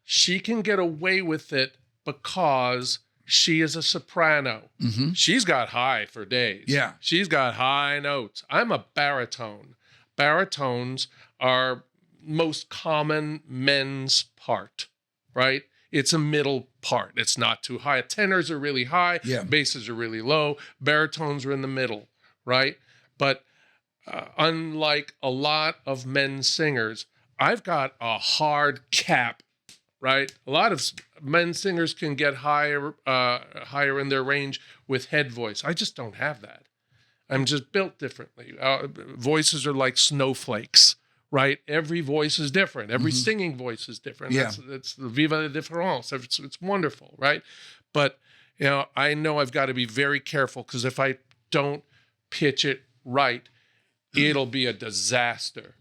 she can get away with it because she is a soprano. She's got high for days. Yeah. She's got high notes. I'm a baritone. Baritones are most common men's part, right? It's a middle part. It's not too high. Tenors are really high. Yeah. Basses are really low. Baritones are in the middle, right? But unlike a lot of men singers, I've got a hard cap, right? A lot of men singers can get higher in their range with head voice. I just don't have that. I'm just built differently. Voices are like snowflakes, right? Every voice is different. Every singing voice is different. Yeah. That's the viva la différence. It's wonderful, right? But I know I've got to be very careful because if I don't pitch it right, it'll be a disaster.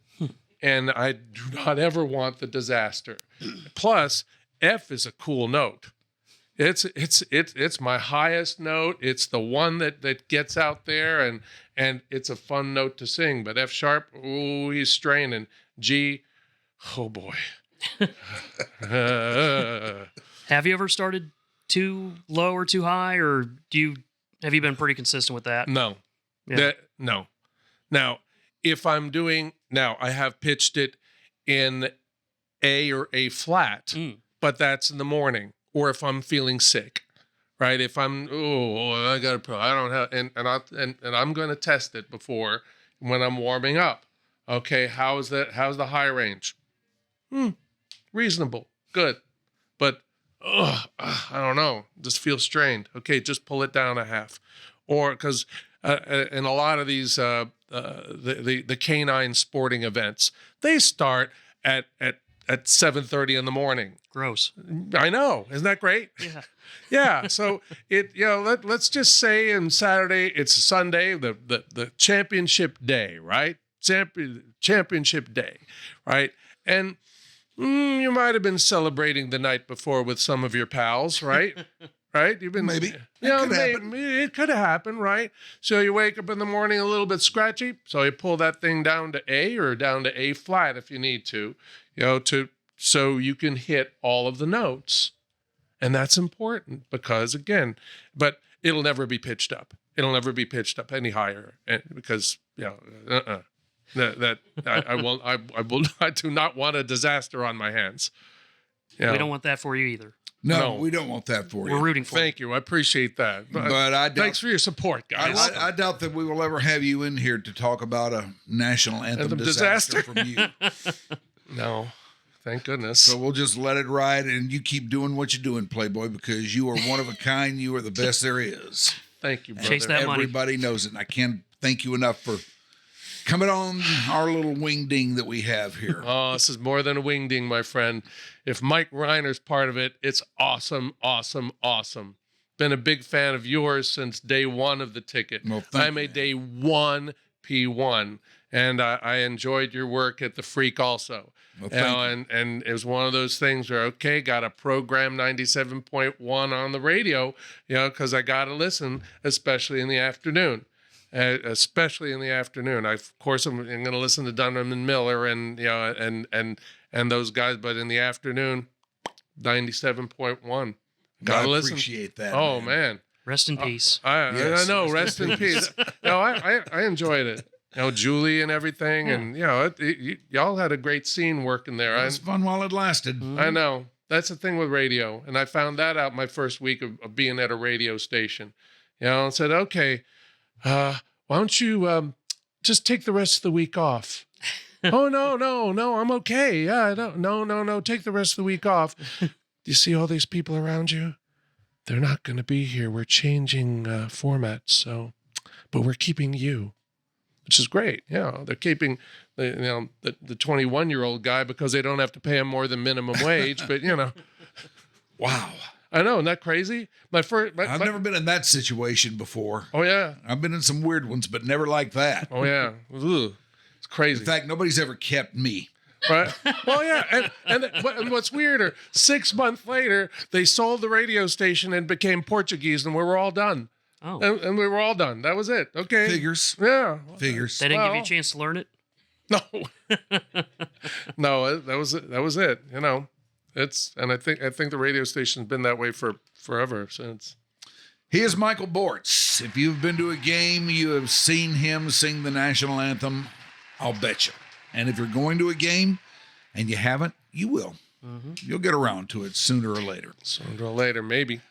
And I do not ever want the disaster. Plus, F is a cool note. It's my highest note. It's the one that gets out there, and it's a fun note to sing. But F sharp, ooh, he's straining. G, oh boy. Have you ever started too low or too high, or have you been pretty consistent with that? No. Yeah. No. Now, if I'm doing I have pitched it in A or A flat, but that's in the morning, or if I'm feeling sick, right? If I'm I don't have and I'm going to test it before when I'm warming up. Okay, how's the high range? Reasonable, good, but I don't know, just feel strained. Okay, just pull it down a half, or because in a lot of these the canine sporting events, they start at 7:30 in the morning. Gross. I know. Isn't that great? Yeah. Yeah. So let's just say on Saturday, it's Sunday, the championship day, right? Championship day, right? And you might have been celebrating the night before with some of your pals, right? Right? You've been Maybe. It could have happened, right? So you wake up in the morning a little bit scratchy, so you pull that thing down to A or down to A flat if you need to, so you can hit all of the notes. And that's important because but it'll never be pitched up. It'll never be pitched up any higher, because I do not want a disaster on my hands. We don't want that for you either. No, we don't want that for you. We're rooting for you. Thank you. I appreciate that. But I doubt, thanks for your support, guys. I doubt that we will ever have you in here to talk about a national anthem disaster from you. No, thank goodness. So we'll just let it ride, and you keep doing what you're doing, Playboy, because you are one of a kind. You are the best there is. Thank you, brother. Chase that money. Everybody knows it, and I can't thank you enough for coming on our little wing ding that we have here. Oh, this is more than a wing ding, my friend. If Mike Rhyner's part of it, it's awesome, awesome, awesome. Been a big fan of yours since day one of the ticket. Well, I'm a day one P1, and I enjoyed your work at the Freak also. Well, thank you. And it was one of those things where, okay, got to program 97.1 on the radio, because I got to listen, especially in the afternoon. Especially in the afternoon. Of course, I'm going to listen to Dunham and Miller and those guys, but in the afternoon, 97.1. Gotta listen. Appreciate that. Oh man, Rest in peace. I know. Rest in peace. No, I enjoyed it. Julie and everything, and y'all had a great scene working there. It was fun while it lasted. I know. That's the thing with radio, and I found that out my first week of being at a radio station. And said, okay. Why don't you just take the rest of the week off? Oh, no, I'm okay. Yeah, no, take the rest of the week off. Do you see all these people around you? They're not going to be here. We're changing formats, but we're keeping you, which is great. Yeah, they're keeping the 21-year-old guy because they don't have to pay him more than minimum wage, but Wow. I know, isn't that crazy? I've never been in that situation before. Oh yeah. I've been in some weird ones, but never like that. Oh yeah. Ugh. It's crazy. In fact, nobody's ever kept me. Right. Well, yeah. And what's weirder, 6 months later, they sold the radio station and became Portuguese, and we were all done. Oh. And we were all done. That was it. Okay. Figures. Yeah. Figures. They didn't give you a chance to learn it? No. No, that was it. That was it. You know, I think the radio station's been that way for forever since. He is Michael Borts. If you've been to a game, you have seen him sing the national anthem, I'll bet you. And if you're going to a game and you haven't, you will. Mm-hmm. You'll get around to it sooner or later. Sooner or later, maybe.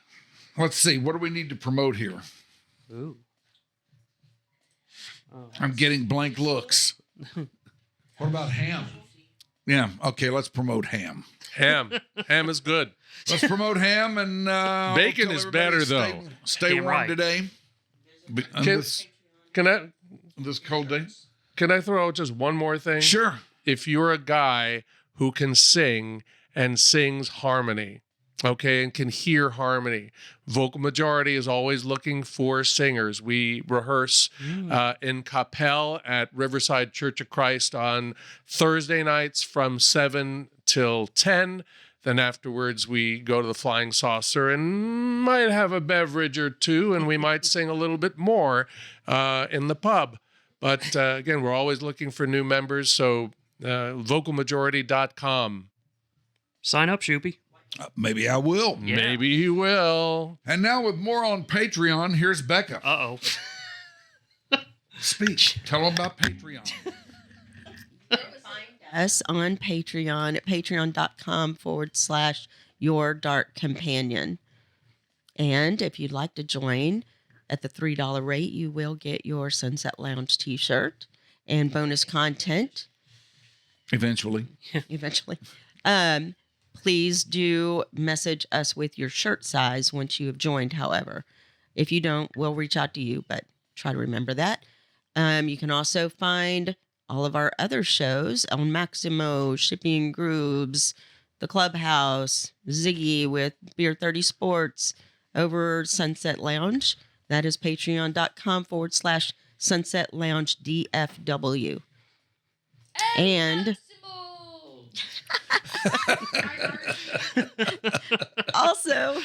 Let's see. What do we need to promote here? Ooh. I'm getting blank looks. What about ham? Yeah. Okay. Let's promote ham. Ham is good. Let's promote ham and bacon tell is everybody better to though. Stay Damn warm right. today. On this cold day. Can I throw out just one more thing? Sure. If you're a guy who can sing and sings harmony, okay, and can hear harmony, Vocal Majority is always looking for singers. We rehearse in Capel at Riverside Church of Christ on Thursday nights from 7 till 10. Then afterwards, we go to the Flying Saucer and might have a beverage or two, and we might sing a little bit more in the pub. But again, we're always looking for new members, so vocalmajority.com. Sign up, Shoopy. Maybe I will. Yeah. Maybe he will. And now with more on Patreon, here's Becca. Uh-oh. Speak. Tell them about Patreon. Us on Patreon at patreon.com/Your Dark Companion. And if you'd like to join at the $3 rate, you will get your Sunset Lounge t-shirt and bonus content. Eventually. Please do message us with your shirt size once you have joined, however. If you don't, we'll reach out to you, but try to remember that. You can also find all of our other shows on Maximo, Shipping Grooves, The Clubhouse, Ziggy with Beer 30 Sports, over Sunset Lounge. That is patreon.com/Sunset Lounge DFW. And also,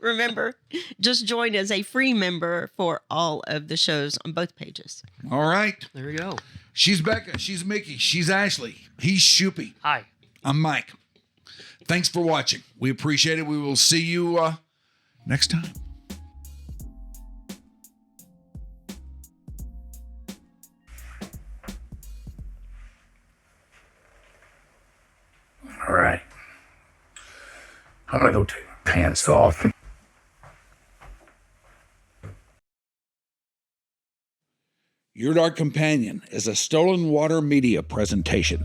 remember, just join as a free member for all of the shows on both pages. All right. There we go. She's Becca. She's Mickey. She's Ashley. He's Shoopy. Hi. I'm Mike. Thanks for watching. We appreciate it. We will see you next time. All right. I'm gonna go take my pants off. Your Dark Companion is a Stolen Water Media presentation.